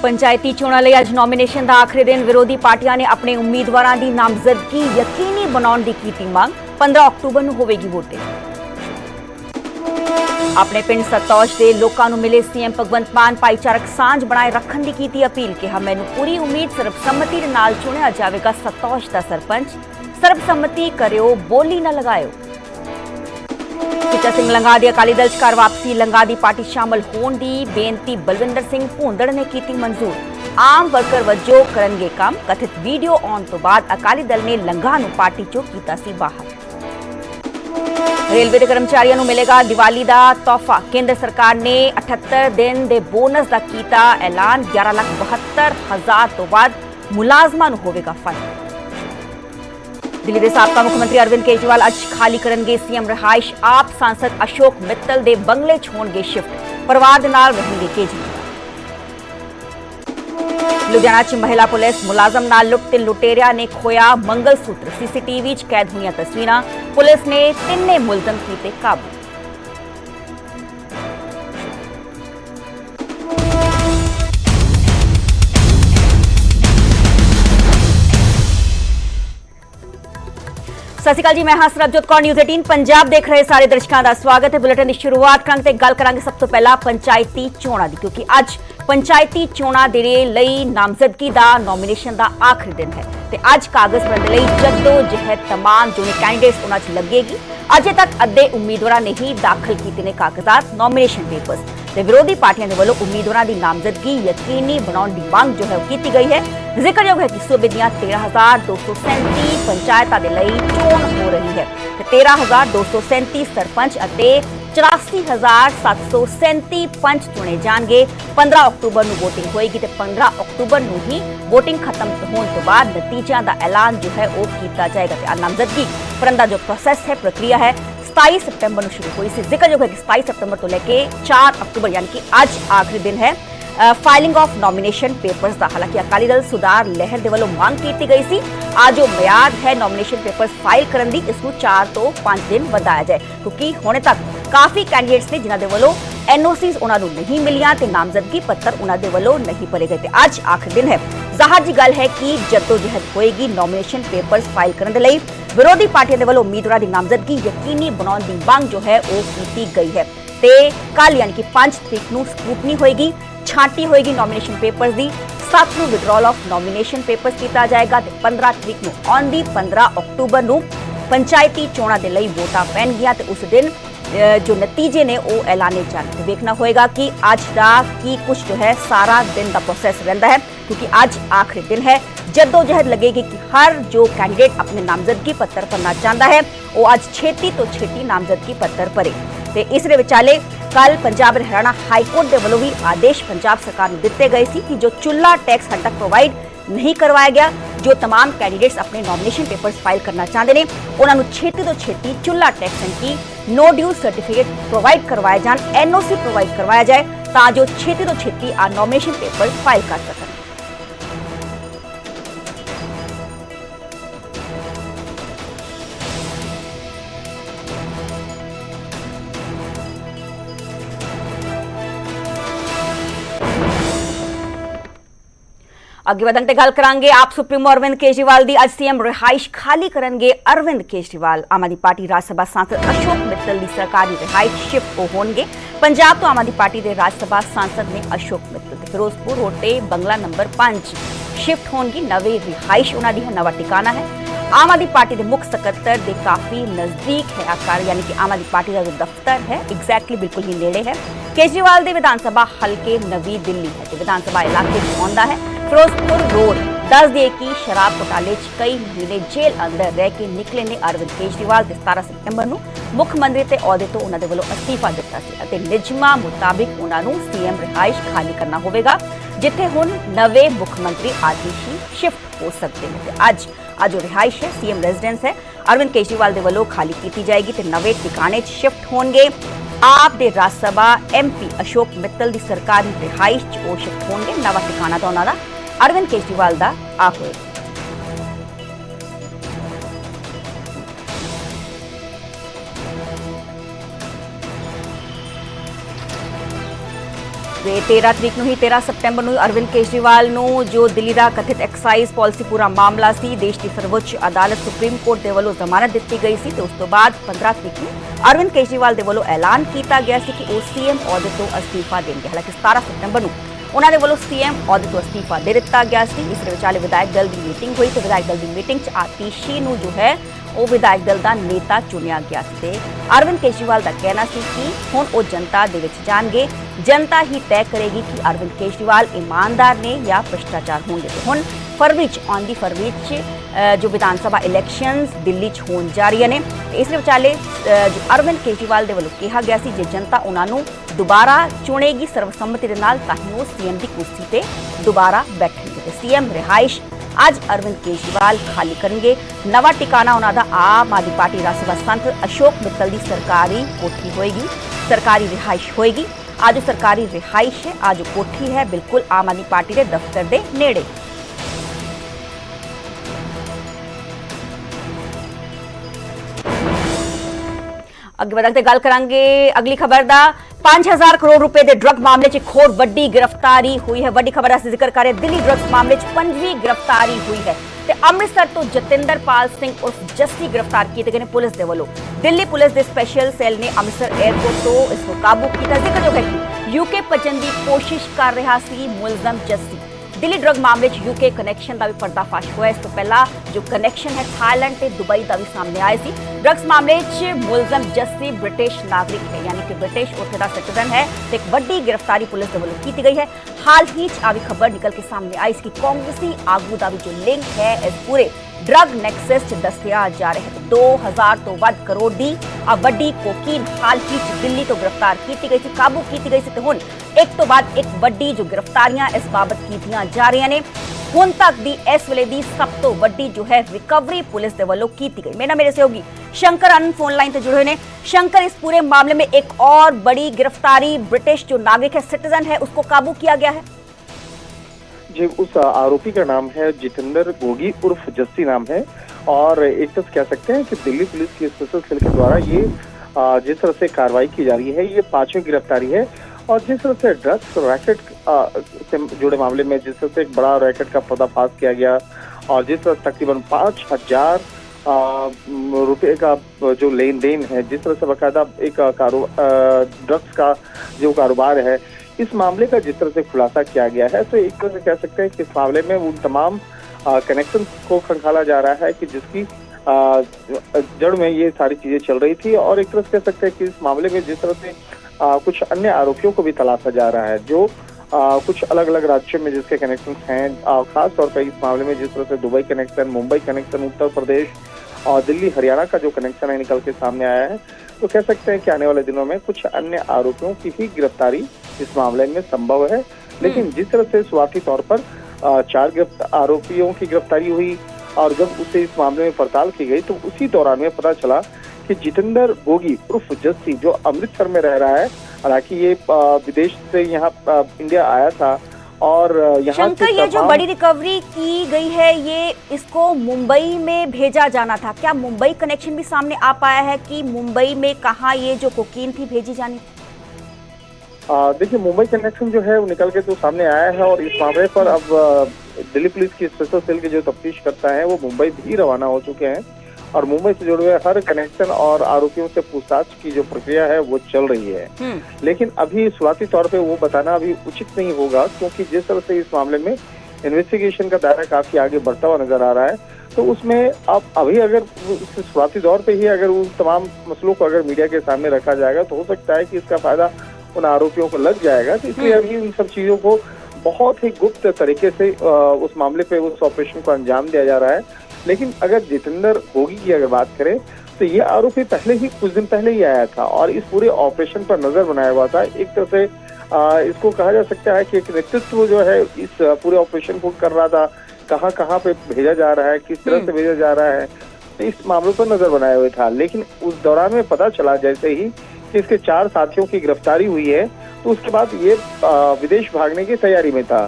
पंचायती चोणां लई अज नॉमिनेशन का आखिरी दिन विरोधी पार्टियां ने अपने उम्मीदवारों की नामजदगी यकीनी बनाने की कीती मांग। 15 अक्तूबर नूं होवेगी वोटिंग। अपने पिंड सतौज के लोगों को मिले सीएम भगवंत मान भाईचारक सांझ बनाए रखने की कीती अपील। कहा मैनूं पूरी उम्मीद सर्बसम्मति दे नाल चुनिया जाएगा सतौज का सरपंच। सर्बसम्मति करियो बोली न लगायो। सुच्चा सिंह लंघा दी अकाली दल च घर वापसी। लंघा दी पार्टी शामिल होने की बेनती बलविंदर सिंह भूंदड़ ने की मंजूर। आम वर्कर वजों करनगे काम। कथित वीडियो आने तो बाद अकाली दल ने लंघा नूं पार्टी चों कीता सी बाहर। रेलवे के कर्मचारियों को मिलेगा दिवाली का तोहफा। केंद्र सरकार ने 78 दिन के बोनस का कीता ऐलान। 11,72,000 तो बाद मुलाजमां नूं होवेगा फंड। दिल्ली के साबका मुख्यमंत्री अरविंद केजरीवाल अज खाली करेंगे सीएम रिहाइश। आप सांसद अशोक मित्तल के बंगले च होणगे शिफ्ट। परिवार के नाल रहेंगे केजरीवाल। लुधियाना च महिला पुलिस मुलाजम नाल लुट। 3 लुटेरिया ने खोया मंगलसूत्र। सीसीटीवी च कैद हुई तस्वीरां। पुलिस ने 3 मुलजम कीते काबू। सत श्री अकाल जी, मैं हां सरबजोत कौर। न्यूज़ 18 पंजाब देख रहे सारे दर्शकों का स्वागत है। बुलेटिन की शुरुआत करांगे गल करांगे सब तो पहला पंचायती चोणां दी, क्योंकि अज पंचायती चोणां दे लई नामजदगी का नॉमिनेशन का आखिरी दिन है ते अज कागज भरने लई जद्दोजहद तमाम जो कैंडिडेट्स उन्हां च लगेगी। अजे तक अद्धे उम्मीदवारों ने ही दाखिल किए ने कागजात नॉमिनेशन पेपर्स ते विरोधी पार्टियां दे वल्लों उम्मीदवारों की नामजदगी यकीनी बनाने की मांग जो है वो की गई है। जिक्रयोग है कि सूबे दियां 13,237 पंचायतां दे लई चोण हो रही है। 13,237 सरपंच अते 84,737 पंच चुने जाएंगे। 15 अक्तूबर को वोटिंग होएगी ते 15 अक्तूबर को ही वोटिंग खत्म होने तो बाद नतीजों का ऐलान जो है वो किया जाएगा। नामजदगी भरने का जो प्रोसेस है, प्रक्रिया है, 27 सितंबर को शुरू हुई। जिक्रयोग है कि 27 सितंबर तो लेके 4 अक्तूबर यानी कि आज आखिरी दिन है फाइलिंग ऑफ नॉमिनेशन पेपर्स का। हालांकि अकाली दल सुधार लहर के वलों मांग की गई सी आज जो म्याद है नॉमिनेशन पेपर्स फाइल करने की इसको 4 तो 5 दिन बढ़ाया जाए, क्योंकि हुणे तक काफ़ी कैंडिडेट्स ने जिन्होंने वलों एनओसीज उन्होंने नहीं मिलियां ते नामजदगी पत्र उन्होंने वलों नहीं भरे गए। अज आखिरी दिन है। जाहिर जी गल है कि जद्दोजहद होएगी नॉमिनेशन पेपर्स फाइल करने के लिए। विरोधी पार्टियों के वलों उम्मीदवारों की नामजदगी यकीनी बनाने की मांग जो है वो की गई है। ते कल यानी कि 5 तरीक को स्क्रूटनी होएगी, छांटी होएगी नॉमिनेशन पेपर्स की। 7 को विड्रॉल ऑफ नॉमिनेशन पेपर्स किया जाएगा। 15 तरीक को आउंदी 15 अक्तूबर को पंचायती चोणां दे लई वोटां पैणगियां ते उस दिन जो नतीजे ने वो ऐलाने जाने। देखना होएगा कि अज का की कुछ जो है सारा दिन का प्रोसैस रहिंदा है, क्योंकि अज आखिरी दिन है। जद्दोजहद लगेगी कि हर जो कैंडिडेट अपने नामजदगी पत्र भरना चाहता है वो अज छेती तो छेती नामजदगी पत्र भरे। ते इस दे विचाले कल पंजाब और हरियाणा हाईकोर्ट के वलों भी आदेश पंजाब सरकार को दिते गए सी कि जो चुल्ला टैक्स हद तक प्रोवाइड नहीं करवाया गया, जो तमाम कैंडिडेट्स अपने नॉमिनेशन पेपर्स फाइल करना चाहते हैं उन्होंने छेती तो छेती चुल्ला टैक्स की नो ड्यू सर्टिफिकेट प्रोवाइड करवाए जान, एनओसी प्रोवाइड करवाया जाए ताकि छेती तो छेती आ नॉमिनेशन पेपर्स फाइल कर सकते। अगे बढ़ते गल करांगे आप सुप्रीमो अरविंद केजरीवाल की। अज सीएम रिहाइश खाली करेंगे अरविंद केजरीवाल। आम आदमी पार्टी राज्यसभा सांसद अशोक मित्तल की सरकारी रिहाइश शिफ्ट होणगे। पंजाब तो आम आदमी पार्टी के राज्यसभा सांसद ने अशोक मित्तल फिरोजपुर रोड से बंगला नंबर 5 शिफ्ट होणगी। नवी रिहाइश उन्होंने है, नवा टिकाना है। आम आदमी पार्टी के मुख्य सकत्तर के काफी नजदीक है आकार, यानी कि आम आदमी पार्टी का जो दफ्तर है एग्जैक्टली बिल्कुल ही नेड़े है। केजरीवाल के विधानसभा हल्के नवी दिल्ली है, विधानसभा इलाके आंदा है। फिरोजपुर रोड दस दिए कि शराब घोटाले कई महीने जेल अंदर रह के निकले ने अरविंद केजरीवाल 17 सितंबर को मुख्यमंत्री के अहुदे तो उन्होंने वालों अस्तीफा दिता सी। निजमा मुताबिक उन्होंने सीएम रिहाइश खाली करना होगा, जिथे हुण नवे मुख्यमंत्री आदेशी शिफ्ट हो सकते हैं। अज जो रिहाइश है सीएम रेजिडेंस है अरविंद केजरीवाल के वालों खाली की जाएगी तो नवे ठिकाने शिफ्ट होंगे। आप दे राज्यसभा MP अशोक मित्तल की सरकारी रिहाइश वो शिफ्ट होंगे। नवा ठिकाना तो उन्होंने अरविंद केजरीवाल का आ होएगा। वे 13 तरीक ਨੂੰ ਹੀ 13 ਸਤੰਬਰ ਨੂੰ ਅਰਵਿੰਦ ਕੇਜਰੀਵਾਲ ਨੂੰ ਜੋ ਦਿੱਲੀ ਦਾ ਕਥਿਤ ਐਕਸਾਈਜ਼ ਪਾਲਿਸੀ ਪੂਰਾ ਮਾਮਲਾ ਸੀ ਦੇਸ਼ ਦੀ ਸਰਵਉੱਚ ਅਦਾਲਤ ਸੁਪਰੀਮ ਕੋਰਟ ਦੇ ਵੱਲੋਂ ਜ਼ਮਾਨਤ ਦਿੱਤੀ ਗਈ ਸੀ ਤੇ ਉਸ ਤੋਂ ਬਾਅਦ 15 ਤਰੀਕ ਨੂੰ ਅਰਵਿੰਦ ਕੇਜਰੀਵਾਲ ਦੇ ਵੱਲੋਂ ਐਲਾਨ ਕੀਤਾ ਗਿਆ ਸੀ ਕਿ ਉਹ ਸੀਐਮ ਅਹੁਦੇ ਤੋਂ ਅਸਤੀਫਾ ਦੇਣਗੇ। ਹਾਲਾਂਕਿ 17 ਸਤੰਬਰ ਨੂੰ ਉਹਨਾਂ ਦੇ ਵੱਲੋਂ ਸੀਐਮ ਅਹੁਦੇ ਤੋਂ ਅਸਤੀਫਾ ਦੇ ਦਿੱਤਾ ਗਿਆ ਸੀ। ਇਸ ਦੇ ਵਿਚਾਲੇ ਵਿਧਾਇਕ ਦਲ ਦੀ ਮੀਟਿੰਗ ਹੋਈ ਤੇ ਵਿਧਾਇਕ ਦਲ ਦੀ ਮੀਟਿੰਗ 'ਚ ਆਤੀਸ਼ੀ ਨੂੰ ਜੋ ਹੈ ਉਹ ਵਿਧਾਇਕ ਦਲ ਦਾ ਨੇਤਾ ਚੁਣਿਆ ਗਿਆ ਸੀ ਤੇ ਅਰਵਿੰਦ ਕੇਜਰੀਵਾਲ ਦਾ ਕਹਿਣਾ ਸੀ ਕਿ ਹੁਣ ਉਹ ਜਨਤਾ ਦੇ ਵਿੱਚ ਜਾਣਗੇ, ਜਨਤਾ ਹੀ ਤੈਅ ਕਰੇਗੀ ਕਿ ਅਰਵਿੰਦ ਕੇਜਰੀਵਾਲ ਇਮਾਨਦਾਰ ਨੇ ਜਾਂ ਭ੍ਰਿਸ਼ਟਾਚਾਰ ਹੋਣਗੇ। ਤੇ ਹੁਣ ਫਰਵਰੀ 'ਚ ਆਉਂਦੀ ਫਰਵਰੀ 'ਚ ਜੋ ਵਿਧਾਨ ਸਭਾ ਇਲੈਕਸ਼ਨਸ ਦਿੱਲੀ 'ਚ ਹੋਣ ਜਾ ਰਹੀਆਂ ਨੇ ਇਸ ਦੇ ਵਿਚਾਲੇ ਜੋ ਅਰਵਿੰਦ ਕੇਜਰੀਵਾਲ ਦੇ ਵੱਲੋਂ ਕਿਹਾ ਗਿਆ ਸੀ ਜੇ ਜਨਤਾ ਉਹਨਾਂ ਨੂੰ ਦੁਬਾਰਾ ਚੁਣੇਗੀ ਸਰਵਸੰਮਤੀ ਦੇ ਨਾਲ ਤਾਂ ਹੀ ਉਹ ਸੀਐਮ ਦੀ ਕੁਰਸੀ ਤੇ ਦੁਬਾਰਾ ਬੈਠਣਗੇ ਤੇ ਸੀਐਮ ਰਿਹਾਇਸ਼ ਅੱਜ ਅਰਵਿੰਦ ਕੇਜਰੀਵਾਲ ਖਾਲੀ ਕਰਨਗੇ। ਨਵਾਂ ਟਿਕਾਣਾ ਉਹਨਾਂ ਦਾ ਆਮ ਆਦਮੀ ਪਾਰਟੀ ਰਾਜ ਸਭਾ ਸੰਤ ਅਸ਼ੋਕ ਮਿੱਤਲ ਦੀ ਸਰਕਾਰੀ ਕੋਠੀ ਹੋਏਗੀ, ਸਰਕਾਰੀ ਰਿਹਾਇਸ਼ ਹੋਏਗੀ। ਅੱਜ ਸਰਕਾਰੀ ਰਿਹਾਇਸ਼ ਹੈ, ਅੱਜ ਕੋਠੀ ਹੈ ਬਿਲਕੁਲ ਆਮ ਆਦਮੀ ਪਾਰਟੀ ਦੇ ਦਫ਼ਤਰ ਦੇ ਨੇੜੇ। ਅੱਗੇ ਵਧਣ ਤੇ ਗੱਲ ਕਰਾਂਗੇ ਅਗਲੀ ਖਬਰ ਦਾ 5000 ਕਰੋੜ ਰੁਪਏ ਦੇ ਡਰੱਗ ਮਾਮਲੇ 'ਚ ਇੱਕ ਹੋਰ ਵੱਡੀ ਗ੍ਰਿਫਤਾਰੀ ਹੋਈ ਹੈ। ਵੱਡੀ ਖਬਰ ਅਸੀਂ ਜ਼ਿਕਰ ਕਰ ਰਹੇ ਦਿੱਲੀ ਡਰੱਗਸ ਮਾਮਲੇ 'ਚ 5ਵੀਂ ਗ੍ਰਿਫਤਾਰੀ ਹੋਈ ਹੈ ਤੇ ਅੰਮ੍ਰਿਤਸਰ ਤੋਂ ਜਤਿੰਦਰਪਾਲ ਸਿੰਘ ਉਰਫ ਜੱਸੀ ਗ੍ਰਿਫਤਾਰ ਕੀਤੇ ਗਏ ਨੇ ਪੁਲਿਸ ਦੇ ਵੱਲੋਂ। ਦਿੱਲੀ ਪੁਲਿਸ ਦੇ ਸਪੈਸ਼ਲ ਸੈੱਲ ਨੇ ਅੰਮ੍ਰਿਤਸਰ 에ਅਰਪੋਰਟ ਤੋਂ ਇਸ ਨੂੰ ਕਾਬੂ ਕੀਤਾ। ਜ਼ਿਕਰ ਜੋ ਹੈ ਕਿ ਯੂਕੇ ਭੱਜਣ ਦੀ ਕੋਸ਼ਿਸ਼ ਕਰ ਰਿਹਾ ਸੀ ਮੁਲਜ਼ਮ ਜੱਸੀ। ਦਿੱਲੀ ਡਰੱਗ ਮਾਮਲੇ 'ਚ ਯੂਕੇ ਕਨੈਕਸ਼ਨ ਦਾ ਵੀ ਪਰਦਾਫਾਸ਼ ਹੋਇਆ। ਇਸ ਤੋਂ ਪਹਿਲਾਂ ਜੋ ਕਨੈਕਸ਼ਨ ਹੈ ਥਾਈਲੈਂਡ ਤੇ ਦੁਬਈ ਦਾ ਵੀ ਸਾਹਮਣੇ ਆਇਆ ਸੀ। ਡਰੱਗਸ ਮਾਮਲੇ 'ਚ ਮੁਲਜ਼ਮ ਜੱਸੀ ਬ੍ਰਿਟਿਸ਼ ਨਾਗਰਿਕ ਹੈ ਯਾਨੀ ਕਿ ਬ੍ਰਿਟਿਸ਼ ਉੱਥੇ ਦਾ ਸਿਟੀਜ਼ਨ ਹੈ ਤੇ ਇੱਕ ਵੱਡੀ ਗ੍ਰਿਫਤਾਰੀ ਪੁਲਿਸ ਦੇ ਵੱਲੋਂ ਕੀਤੀ ਗਈ ਹੈ। ਹਾਲ ਹੀ 'ਚ ਆ ਵੀ ਖਬਰ ਨਿਕਲ ਕੇ ਸਾਹਮਣੇ ਆਈ ਸੀ ਕਿ ਕਾਂਗਰਸੀ ਆਗੂ ਦਾ ਵੀ ਜੋ ਲਿੰਕ ਹੈ ਇਸ ਪੂਰੇ ਡਰੱਗ ਨੈਕਸਸ 'ਚ ਦੱਸਿਆ ਜਾ ਰਿਹਾ ਹੈ। 2000 ਤੋਂ ਵੱਧ ਕਰੋੜ ਦੀ ਆ ਵੱਡੀ ਕੋਕੀਨ ਹਾਲ ਹੀ 'ਚ ਦਿੱਲੀ ਤੋਂ ਗ੍ਰਿਫਤਾਰ ਕੀਤੀ ਗਈ ਸੀ, ਕਾਬੂ ਕੀਤੀ ਗਈ ਸੀ ਤੇ ਹੁਣ ਇੱਕ ਤੋਂ ਬਾਅਦ ਇੱਕ ਵੱਡੀ ਜੋ ਗ੍ਰਿਫਤਾਰੀਆਂ ਇਸ ਬਾਬਤ ਕੀਤੀਆਂ ਜਾ ਰਹੀਆਂ ਨੇ। ਹੁਣ ਤੱਕ ਦੀ ਇਸ ਵੇਲੇ ਦੀ ਸਭ ਤੋਂ ਵੱਡੀ ਜੋ ਹੈ ਰਿਕਵਰੀ ਪੁਲਿਸ ਦੇ ਵੱਲੋਂ ਕੀਤੀ गई। मेरे सहयोगी शंकर आनंद फोन लाइन पे जुड़े हुए हैं। शंकर, इस पूरे मामले में एक और बड़ी गिरफ्तारी, ब्रिटिश जो नागरिक है, सिटीजन है, उसको काबू किया गया है। जी, उस आरोपी का नाम है जितेंद्र गोगी उर्फ जस्सी नाम है और एक तरह कह सकते हैं कि दिल्ली पुलिस की स्पेशल सेल के द्वारा ये जिस तरह से कार्रवाई की जा रही है ये 5वीं गिरफ्तारी है। और जिस तरह से ड्रग्स रैकेट से जुड़े मामले में जिस तरह से एक बड़ा रैकेट का पर्दाफाश किया गया और जिस तरह तकरीबन 5000 रुपए का जो लेन देन है, जिस तरह से बाकायदा एक ड्रग्स का जो कारोबार है, इस मामले का जिस तरह से खुलासा किया गया है तो एक तरह से कह सकते हैं कि इस मामले में उन तमाम कनेक्शन को खंगाला जा रहा है कि जिसकी जड़ में ये सारी चीजें चल रही थी। और एक तरह से कह सकते हैं कि इस मामले में जिस तरह से कुछ अन्य आरोपियों को भी तलाशा जा रहा है जो कुछ अलग अलग राज्यों में जिसके कनेक्शन हैं, खास तौर पर इस मामले में जिस तरह से Dubai connection, Mumbai connection, Uttar Pradesh और दिल्ली हरियाणा का जो कनेक्शन है निकल के सामने आया है, तो कह सकते हैं कि आने वाले दिनों में कुछ अन्य आरोपियों की भी गिरफ्तारी इस मामले में संभव है। लेकिन जिस तरह से शुरुआती तौर पर 4 आरोपियों की गिरफ्तारी हुई और जब उसे इस मामले में पड़ताल की गई तो उसी दौरान में पता चला कि जितेंद्र गोगी उर्फ जस्सी जो अमृतसर में रह रहा है, हालांकि ये विदेश से यहाँ इंडिया आया था और यहाँ शंकर, ये जो बड़ी रिकवरी की गई है ये इसको मुंबई में भेजा जाना था, क्या मुंबई कनेक्शन भी सामने आ पाया है कि मुंबई में कहाँ ये जो कोकीन थी भेजी जानी थी? देखिए, मुंबई कनेक्शन जो है वो निकल के तो सामने आया है और इस मामले पर अब दिल्ली पुलिस की स्पेशल सेल के जो तफ्तीश करता है वो मुंबई भी रवाना हो चुके हैं और मुंबई से जुड़े हुए हर कनेक्शन और आरोपियों से पूछताछ की जो प्रक्रिया है वो चल रही है। लेकिन अभी शुरुआती तौर पे वो बताना अभी उचित नहीं होगा क्योंकि जिस तरह से इस मामले में इन्वेस्टिगेशन का दायरा काफी आगे बढ़ता हुआ नजर आ रहा है तो उसमें अब अभी अगर शुरुआती दौर पे ही अगर उन तमाम मसलों को अगर मीडिया के सामने रखा जाएगा तो हो सकता है कि इसका फायदा उन आरोपियों को लग जाएगा। तो इसलिए अभी उन सब चीजों को बहुत ही गुप्त तरीके से उस मामले पे उस ऑपरेशन को अंजाम दिया जा रहा है। लेकिन अगर जितेंद्र गोगी की अगर बात करें तो ये आरोपी पहले ही कुछ दिन पहले ही आया था और इस पूरे ऑपरेशन पर नजर बनाया हुआ था। एक तरह से इसको कहा जा सकता है कि एक नेतृत्व जो है इस पूरे ऑपरेशन को कर रहा था, कहाँ कहाँ पे भेजा जा रहा है, किस तरह से भेजा जा रहा है, तो इस मामलों पर नजर बनाए हुए था। लेकिन उस दौरान में पता चला जैसे ही कि इसके 4 साथियों की गिरफ्तारी हुई है तो उसके बाद ये विदेश भागने की तैयारी में था।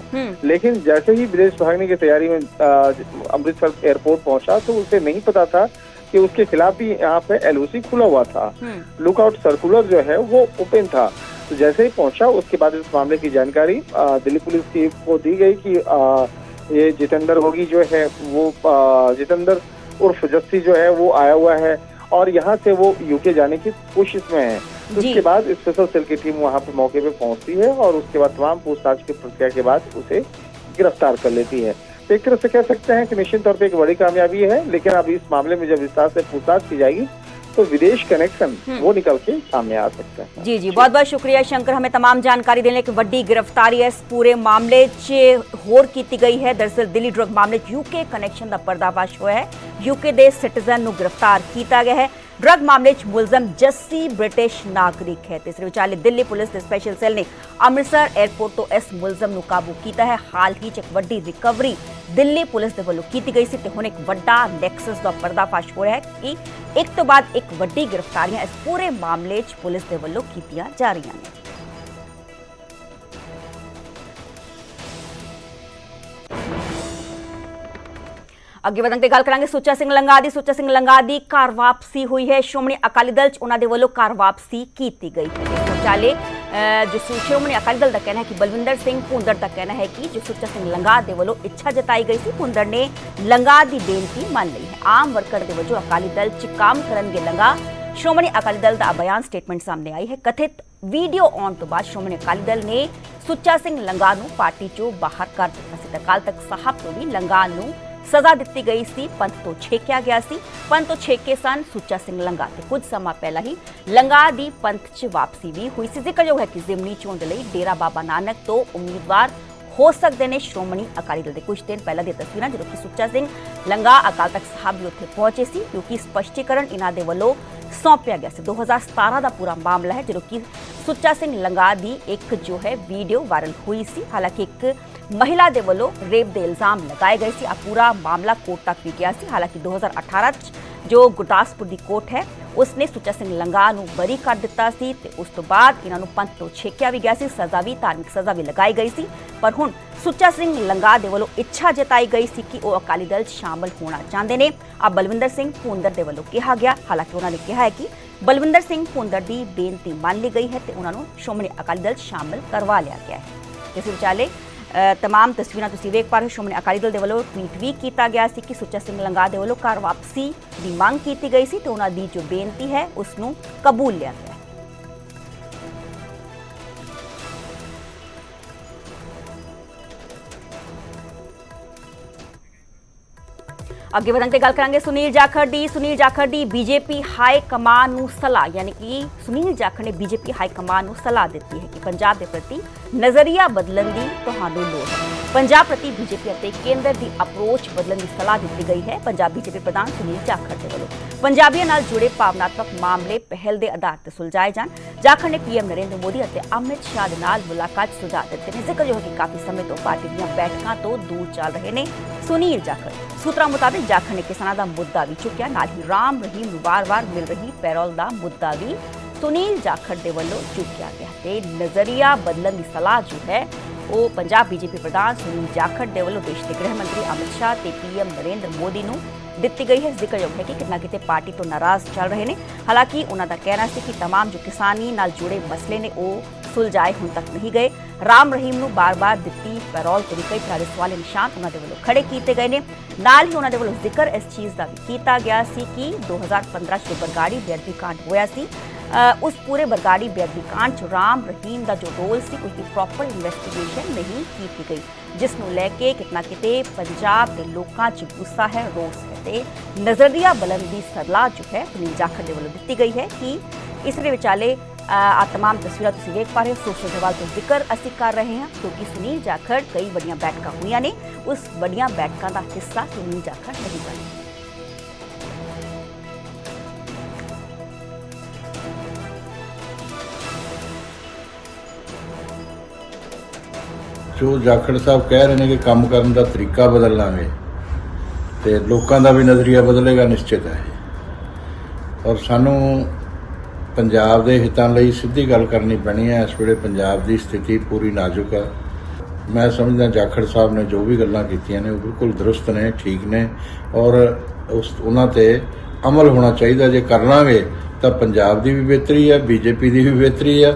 लेकिन जैसे ही विदेश भागने की तैयारी में अमृतसर एयरपोर्ट पहुंचा तो उसे नहीं पता था कि उसके खिलाफ भी यहाँ पे LOC खुला हुआ था, लुकआउट सर्कुलर जो है वो ओपन था। तो जैसे ही पहुंचा उसके बाद इस मामले की जानकारी दिल्ली पुलिस की को दी गई कि ये जितेंद्र गोगी जो है वो जितेंद्र उर्फ जस्सी जो है वो आया हुआ है और यहाँ से वो यूके जाने की कोशिश में है। तो उसके बाद स्पेशल सेल की टीम वहाँ पे मौके पे पहुंचती है और उसके बाद तमाम पूछताछ की प्रक्रिया के बाद उसे गिरफ्तार कर लेती है। तो एक तरह से कह सकते हैं कि निश्चित तौर पे एक बड़ी कामयाबी है, लेकिन अब इस मामले में जब विस्तार से पूछताछ की जाएगी तो विदेश कनेक्शन वो निकल के सामने आ सकता है। जी बहुत बहुत शुक्रिया शंकर, हमें तमाम जानकारी देने की। वड्डी गिरफ्तारी है इस पूरे मामले च होर की गई है। दरअसल दिल्ली ड्रग मामले यूके कनेक्शन का पर्दाफाश हुआ है। यूके के सिटीजन को गिरफ्तार किया गया है। ड्रग मामले मुलजम जस्सी ब्रिटिश नागरिक है। इस विचाले दिल्ली पुलिस के स्पेशल सेल ने अमृतसर एयरपोर्ट तो इस मुलजम को काबू किया है। हाल ही एक वड्डी रिकवरी दिल्ली पुलिस के वालों की गई सी। हुण एक वड्डा नैक्सस का पर्दाफाश हो रहा है कि एक तो बाद एक वड्डी गिरफ्तारियां इस पूरे मामले पुलिस के वालों कीतियां जा रही हैं। अगे ਵਧਣ ਤੇ ਗੱਲ ਕਰਾਂਗੇ ਸੁੱਚਾ ਸਿੰਘ ਲੰਗਾ ਦੀ ਘਰ ਵਾਪਸੀ हुई है। श्रोमणी अकाली दल उन्हों के वालों घर वापसी की गई है। विचाले जो श्रोमणी अकाली दल का कहना है कि बलविंदर सिंह भुंदड़ का कहना है कि जो सुच्चा सिंह लंगा के वालों इच्छा जताई गई थी, भुंदड़ ने लंगा की बेनती मान ली है। आम वर्कर के वजों अकाली दल च काम करनगे लंगा। श्रोमणी अकाली दल का बयान स्टेटमेंट सामने आई है। कथित वीडियो आने तो बाद श्रोमणी अकाली दल ने सुच्चा सिंह लंगा नूं पार्टी चों बाहर कर दिता सी। अकाल तख्त साहब तो भी लंगा नूं सजा दी गई सी। पंथ तो छेकिया गया सी। पंथ तो छेके सन सुच्चा सिंह लंगा ते कुछ समा पहला ही लंगा दी पंथ च वापसी भी हुई सी। जिक्रयोग है कि जिमनी चोण दे लई डेरा बाबा नानक तो उम्मीदवार हो सकते हैं श्रोमणी अकाली दल के। कुछ दिन पहला दी तस्वीरां जो कि सुच्चा सिंह लंगा अकाल तख्त साहब भी उत्थे पहुंचे सी, क्योंकि स्पष्टीकरण इन्हां दे वल्लों सौंपिया गया सी। 2017 का पूरा मामला है जो कि सुच्चा सिंह लंगा दी एक जो है वीडियो वायरल हुई सी। हालांकि एक महिला दे वल्लों रेप के इल्जाम लगाए गए सी। पूरा मामला कोर्ट तक भी गया सी। हालांकि 2018 जो गुरदासपुर की कोर्ट है उसने सुच्चा सिंह लंगा नूं बरी कर दिता सी ते उस तो बाद इन्हां नूं पंथ तो छेकिया भी गया सी। सज़ा भी धार्मिक सज़ा भी लगाई गई सी। पर हुण सुच्चा सिंह लंगा दे वल्लों इच्छा जताई गई सी कि वह अकाली दल शामिल होना चाहते हैं। अब बलविंदर सिंह भुंदड़ दे वल्लों कहा गया। हालांकि उन्होंने कहा है कि बलविंदर सिंह भुंदड़ की बेनती मान ली गई है तो उन्होंने श्रोमणी अकाली दल शामिल करवा लिया गया है। इस विचाले तमाम तस्वीरें तुसीं वेख पा रहे हो। श्रोमणी अकाली दल दे वल्लों ट्वीट भी किया गया सी कि सुच्चा सिंह लंगा दे वल्लों घर वापसी की मांग की गई सी तो उन्हां दी जो बेनती है उसनूं कबूल लिया गया। अगे बढ़ते गल करांगे सुनील जाखड़ दी बीजेपी हाई कमान नूं सलाह, यानी कि सुनील जाखड़ ने बीजेपी हाई कमान नूं सलाह दी है कि पंजाब के प्रति नज़रिया बदलने की तुहानूं लोड़ है। पंजाब प्रति बीजेपी और केंद्र की अप्रोच बदलने की सलाह दी गई है। पंजाब बीजेपी प्रधान सुनील जाखड़ के वालों पंजाबियों नाल जुड़े भावनात्मक मामले पहल के आधार पर सुलझाए जान। जाखड़ ने पीएम नरेंद्र मोदी और अमित शाह के नाल मुलाकात सुझाव दिते हैं। जिक्र जो है कि काफ़ी समय तो पार्टी दी बैठकों तो दूर चल रहे हैं सुनील जाखड़। सूत्रों मुताबिक जाखड़ ने किसानों का मुद्दा भी चुक्या, नाल ही राम रहीम नूं वार-वार मिल रही पैरोल का मुद्दा भी सुनील जाखड़ के वालों चुक्या गया। ते नज़रिया बदलने की सलाह जो है वो पंजाब बीजेपी प्रधान सुनील जाखड़ के वालों देश के गृह मंत्री अमित शाह ते पीएम नरेंद्र मोदी नूं दी गई है। जिक्रयोग है कि कितना किते पार्टी तो नाराज चल रहे हैं। हालांकि उन्होंने कहना है कि तमाम जो किसानी नाल जुड़े मसले ने वो सुलझाए हुण तक नहीं गए। राम रहीम नूं बार-बार दित्ती पैरोल ते कई तरह के सवाले निशान उन्होंने वालों खड़े किए गए हैं। नाल ही उन्होंने वालों जिक्र इस चीज़ का भी किया गया सी कि 2015 जो बरगाड़ी बेअदबी कांड होया सी उस पूरे बरगाड़ी बेअदबी कांड च राम रहीम का जो रोल सी उसकी प्रॉपर इन्वेस्टिगेशन नहीं की गई, जिसनों लैके कितना किते पंजाब के लोगों च गुस्सा है, रोस है। ते नज़रिया बदलने की सलाह जो है सुनील जाखड़ के वालों दी गई है कि इस विचाले तमाम तस्वीरें तुसीं देख पा रहे हो। सोशल सवाल तो जिक्र असीं कर रहे हैं क्योंकि सुनील जाखड़ कई बड़ियां बैठकां हुई ने, उस बड़ियां बैठकां का हिस्सा सुनील जाखड़ नहीं बने। जो जाखड़ साहब कह रहे हैं कि काम करने का तरीका बदल लांगे तो लोगों का भी नज़रिया बदलेगा निश्चित है। और सानू पंजाब के हितों लिए सीधी गल करनी पैनी है। इस वे पंजाब की स्थिति पूरी नाजुक है। मैं समझदा जाखड़ साहब ने जो भी गल्लां कीतियां ने वो बिल्कुल दुरुस्त ने, ठीक ने और उस उन्हां ते अमल होना चाहिए। जे कर लांगे तो पंजाब की भी बेहतरी है, बीजेपी की भी बेहतरी है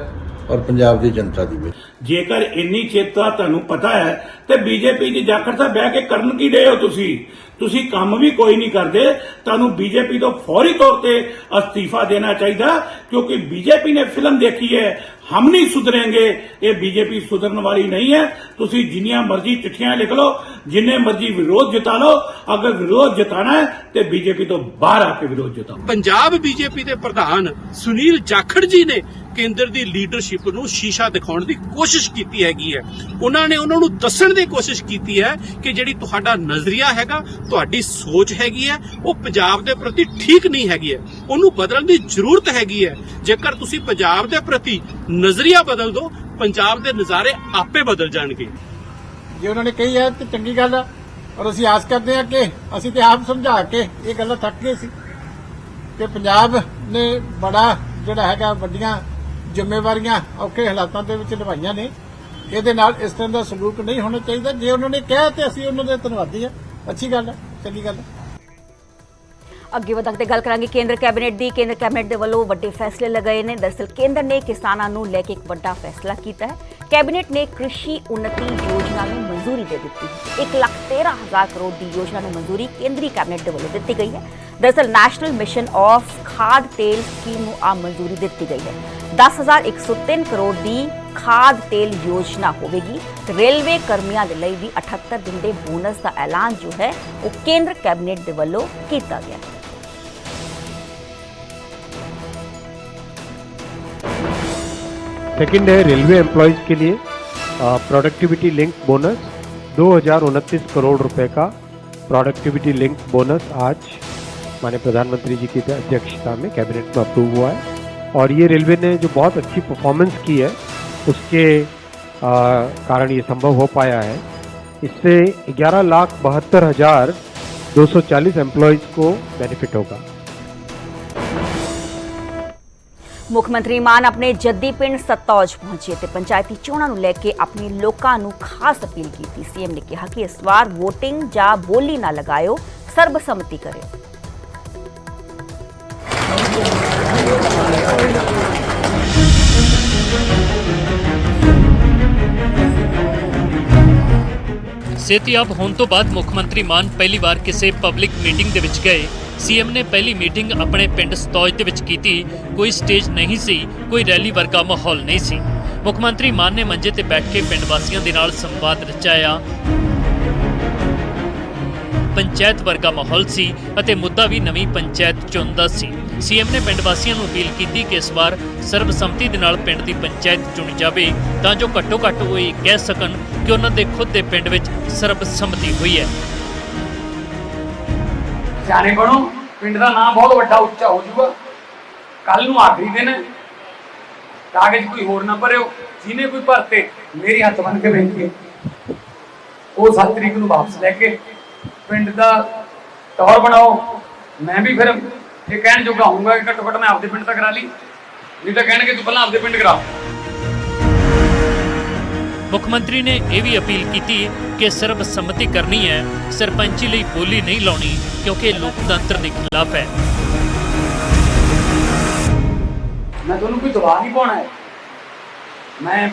ਔਰ ਪੰਜਾਬ ਦੀ ਜਨਤਾ ਦੀ ਵੀ। ਜੇਕਰ ਇੰਨੀ ਚੇਤਾ ਤੁਹਾਨੂੰ ਪਤਾ ਹੈ ਤੇ ਬੀਜੇਪੀ ਦੀ ਜਾਖੜ ਸਾਹਿਬ ਬਹਿ ਕੇ ਕਰਨ ਕੀ ਰਹੇ ਹੋ ਤੁਸੀਂ ਕੰਮ ਵੀ ਕੋਈ ਨਹੀਂ ਕਰਦੇ। ਤੁਹਾਨੂੰ ਬੀਜੇਪੀ ਤੋਂ ਫੌਰੀ ਤੌਰ ਤੇ ਅਸਤੀਫਾ ਦੇਣਾ ਚਾਹੀਦਾ, ਕਿਉਂਕਿ ਬੀਜੇਪੀ ਨੇ ਫਿਲਮ ਦੇਖੀ ਹੈ ਹਮ ਨਹੀਂ ਸੁਧरेंगे। ਇਹ ਬੀਜੇਪੀ ਸੁਧਰਨ ਵਾਲੀ ਨਹੀਂ ਹੈ। ਤੁਸੀਂ ਜਿੰਨੀਆਂ ਮਰਜ਼ੀ ਚਿੱਠੀਆਂ ਲਿਖ ਲਓ, ਜਿੰਨੇ ਮਰਜ਼ੀ ਵਿਰੋਧ ਜਤਾ ਲਓ, ਅਗਰ ਵਿਰੋਧ ਜਤਾਣਾ ਹੈ ਤੇ ਬੀਜੇਪੀ ਤੋਂ ਬਾਹਰ ਆ ਕੇ ਵਿਰੋਧ ਜਤਾਓ। ਪੰਜਾਬ ਬੀਜੇਪੀ ਦੇ ਪ੍ਰਧਾਨ ਸੁਨੀਲ ਜਾਖੜ ਜੀ ਨੇ ਕੇਂਦਰ ਦੀ ਲੀਡਰਸ਼ਿਪ ਨੂੰ ਸ਼ੀਸ਼ਾ ਦਿਖਾਉਣ ਦੀ ਕੋਸ਼ਿਸ਼ ਕੀਤੀ ਹੈਗੀ ਹੈ। ਉਹਨਾਂ ਨੇ ਉਹਨਾਂ ਨੂੰ ਦੱਸਣ ਦੀ ਕੋਸ਼ਿਸ਼ ਕੀਤੀ ਹੈ ਕਿ ਜਿਹੜੀ ਤੁਹਾਡਾ ਨਜ਼ਰੀਆ ਹੈਗਾ, ਤੁਹਾਡੀ ਸੋਚ ਹੈਗੀ ਹੈ, ਉਹ ਪੰਜਾਬ ਦੇ ਪ੍ਰਤੀ ਠੀਕ ਨਹੀਂ ਹੈਗੀ ਹੈ, ਉਹਨੂੰ ਬਦਲਣ ਦੀ ਜ਼ਰੂਰਤ ਹੈਗੀ ਹੈ। ਜੇਕਰ ਤੁਸੀਂ ਪੰਜਾਬ ਦੇ ਪ੍ਰਤੀ ਨਜ਼ਰੀਆ ਬਦਲ ਦਿਓ, ਪੰਜਾਬ ਦੇ ਨਜ਼ਾਰੇ ਆਪੇ ਬਦਲ ਜਾਣਗੇ। ਜੇ ਉਹਨਾਂ ਨੇ ਕਹੀ ਹੈ ਤੇ ਚੰਗੀ ਗੱਲ ਆ, ਔਰ ਅਸੀਂ ਆਸ ਕਰਦੇ ਹਾਂ ਕਿ ਅਸੀਂ ਤੇ ਆਪ ਸਮਝਾ ਕੇ ਇਹ ਗੱਲਾਂ ਥੱਕ ਗਏ ਸੀ ਕਿ ਪੰਜਾਬ ਨੇ ਬੜਾ ਜਿਹੜਾ ਹੈਗਾ ਵੱਡੀਆਂ ਜ਼ਿੰਮੇਵਾਰੀਆਂ ਔਖੇ ਹਾਲਾਤਾਂ ਦੇ ਵਿੱਚ ਨਿਭਾਈਆਂ ਨੇ। ਇਹਦੇ ਨਾਲ ਇਸ ਤਰ੍ਹਾਂ ਦਾ ਸਲੂਕ ਨਹੀਂ ਹੋਣਾ ਚਾਹੀਦਾ। ਜੇ ਉਹਨਾਂ ਨੇ ਕਿਹਾ ਤੇ ਅਸੀਂ ਉਹਨਾਂ ਦੇ ਧੰਨਵਾਦੀ ਹਾਂ, ਅੱਛੀ ਗੱਲ ਹੈ, ਚੰਗੀ ਗੱਲ ਹੈ। ਅੱਗੇ ਵਧਦੇ ਗੱਲ ਕਰਾਂਗੇ ਕੇਂਦਰ ਕੈਬਨਿਟ ਦੀ। ਕੇਂਦਰ ਕੈਬਨਿਟ ਦੇ ਵੱਲੋਂ ਵੱਡੇ ਫੈਸਲੇ ਲਗਾਏ ਨੇ। ਦਰਅਸਲ ਕੇਂਦਰ ਨੇ ਕਿਸਾਨਾਂ ਨੂੰ ਲੈ ਕੇ ਇੱਕ ਵੱਡਾ ਫੈਸਲਾ ਕੀਤਾ ਹੈ। ਕੈਬਨਿਟ ਨੇ ਕ੍ਰਿਸ਼ੀ ਉੱਨਤੀ ਯੋਜਨਾ ਨੂੰ ਮਨਜ਼ੂਰੀ ਦੇ ਦਿੱਤੀ ਹੈ। 1,13,000 ਕਰੋੜ ਦੀ ਯੋਜਨਾ ਨੂੰ ਮਨਜ਼ੂਰੀ ਕੇਂਦਰੀ ਕੈਬਨਿਟ ਦੇ ਵੱਲੋਂ ਦਿੱਤੀ ਗਈ ਹੈ। ਦਰਅਸਲ ਨੈਸ਼ਨਲ ਮਿਸ਼ਨ ਆਫ ਖਾਦ ਤੇਲ ਸਕੀਮ ਨੂੰ ਆ ਮਨਜ਼ੂਰੀ ਦਿੱਤੀ ਗਈ ਹੈ। 10,103 ਕਰੋੜ ਦੀ ਖਾਦ ਤੇਲ ਯੋਜਨਾ ਹੋਵੇਗੀ। ਰੇਲਵੇ ਕਰਮੀਆਂ ਦੇ ਲਈ ਵੀ 78 ਦਿਨ ਦੇ ਬੋਨਸ ਦਾ ਐਲਾਨ ਜੋ ਹੈ ਉਹ ਕੇਂਦਰ ਕੈਬਨਿਟ ਦੇ ਵੱਲੋਂ ਕੀਤਾ ਗਿਆ ਹੈ। सेकंड है रेलवे एम्प्लॉयज़ के लिए प्रोडक्टिविटी लिंक बोनस 2029 करोड़ रुपए का प्रोडक्टिविटी लिंक बोनस आज माननीय प्रधानमंत्री जी की अध्यक्षता में कैबिनेट में अप्रूव हुआ है। और ये रेलवे ने जो बहुत अच्छी परफॉर्मेंस की है उसके कारण ये संभव हो पाया है। इससे 11,72,240 एम्प्लॉयज़ को बेनिफिट होगा। ਮੁੱਖ ਮੰਤਰੀ ਮਾਨ ਆਪਣੇ ਜੱਦੀ ਪਿੰਡ ਸਤੌਜ ਪਹੁੰਚੇ ਤੇ ਪੰਚਾਇਤੀ ਚੋਣਾਂ ਨੂੰ ਲੈ ਕੇ ਆਪਣੇ ਲੋਕਾਂ ਨੂੰ ਖਾਸ ਅਪੀਲ ਕੀਤੀ। ਸੀਐਮ ਨੇ ਕਿਹਾ ਕਿ ਇਸ ਵਾਰ ਵੋਟਿੰਗ ਜਾਂ ਬੋਲੀ ਨਾ ਲਗਾਇਓ, ਸਰਬਸੰਮਤੀ ਕਰਿਓ। ਸਿਹਤਯਾਬ ਹੋਣ ਤੋਂ ਬਾਅਦ ਮੁੱਖ ਮੰਤਰੀ ਮਾਨ ਪਹਿਲੀ ਵਾਰ ਕਿਸੇ ਪਬਲਿਕ ਮੀਟਿੰਗ ਦੇ ਵਿੱਚ ਗਏ। ਸੀਐਮ ਨੇ ਪਹਿਲੀ ਮੀਟਿੰਗ ਆਪਣੇ ਪਿੰਡ ਸਤੌਜ ਦੇ ਵਿੱਚ ਕੀਤੀ। ਕੋਈ ਸਟੇਜ ਨਹੀਂ ਸੀ, ਕੋਈ ਰੈਲੀ ਵਰਗਾ ਮਾਹੌਲ ਨਹੀਂ ਸੀ। ਮੁੱਖ ਮੰਤਰੀ ਮਾਨ ਨੇ ਮੰਜੇ ਤੇ ਬੈਠ ਕੇ ਪਿੰਡ ਵਾਸੀਆਂ ਦੇ ਨਾਲ ਸੰਵਾਦ ਰਚਾਇਆ। ਪੰਚਾਇਤ ਵਰਗਾ ਮਾਹੌਲ ਸੀ ਅਤੇ ਮੁੱਦਾ ਵੀ ਨਵੀਂ ਪੰਚਾਇਤ ਚੁਣਨ ਦਾ ਸੀ। ਸੀਐਮ ਨੇ ਪਿੰਡ ਵਾਸੀਆਂ ਨੂੰ ਅਪੀਲ ਕੀਤੀ ਕਿ ਇਸ ਵਾਰ ਸਰਬਸੰਮਤੀ ਦੇ ਨਾਲ ਪਿੰਡ ਦੀ ਪੰਚਾਇਤ ਚੁਣੀ ਜਾਵੇ ਤਾਂ ਜੋ ਘੱਟੋ ਘੱਟ ਉਹ ਇਹ ਕਹਿ ਸਕਣ ਕਿ ਉਹਨਾਂ ਦੇ ਖੁਦ ਦੇ ਪਿੰਡ ਵਿੱਚ ਸਰਬਸੰਮਤੀ ਹੋਈ ਹੈ। ਸਿਆਣੇ ਬਣੋ, ਪਿੰਡ ਦਾ ਨਾਮ ਬਹੁਤ ਵੱਡਾ ਉੱਚਾ ਹੋ ਜਾਊਗਾ। ਕੱਲ ਨੂੰ ਆਖਰੀ ਦਿਨ ਹੈ, ਕਾਗਜ਼ ਕੋਈ ਹੋਰ ਨਾ ਭਰਿਓ। ਜਿਹਨੇ ਕੋਈ ਭਰਤੇ ਮੇਰੀ ਹੱਥ ਬੰਨ ਕੇ ਬੇਨਤੀ ਹੈ, ਉਹ 7 ਤਰੀਕ ਨੂੰ ਵਾਪਸ ਲੈ ਕੇ ਪਿੰਡ ਦਾ ਟੌਰ ਬਣਾਓ। ਮੈਂ ਵੀ ਫਿਰ ਇਹ ਕਹਿਣ ਜੋਗਾ ਹੋਊਗਾ ਕਿ ਘੱਟੋ ਘੱਟ ਮੈਂ ਆਪਦੇ ਪਿੰਡ ਤਾਂ ਕਰਾ ਲਈ, ਨਹੀਂ ਤਾਂ ਕਹਿਣਗੇ ਤੂੰ ਪਹਿਲਾਂ ਆਪਦੇ ਪਿੰਡ ਕਰਾ। ਮੁੱਖ ਮੰਤਰੀ ਨੇ ਇਹ ਵੀ ਅਪੀਲ ਕੀਤੀ ਕਿ ਸਰਬਸੰਮਤੀ ਕਰਨੀ ਹੈ, ਸਰਪੰਚੀ ਲਈ ਬੋਲੀ ਨਹੀਂ ਲਾਉਣੀ ਕਿਉਂਕਿ ਲੋਕਤੰਤਰ ਦੇ ਖਿਲਾਫ ਹੈ। ਮੈਂ ਤੁਹਾਨੂੰ ਕੋਈ ਦਬਾਅ ਨਹੀਂ ਪਾਉਣਾ ਹੈ। ਮੈਂ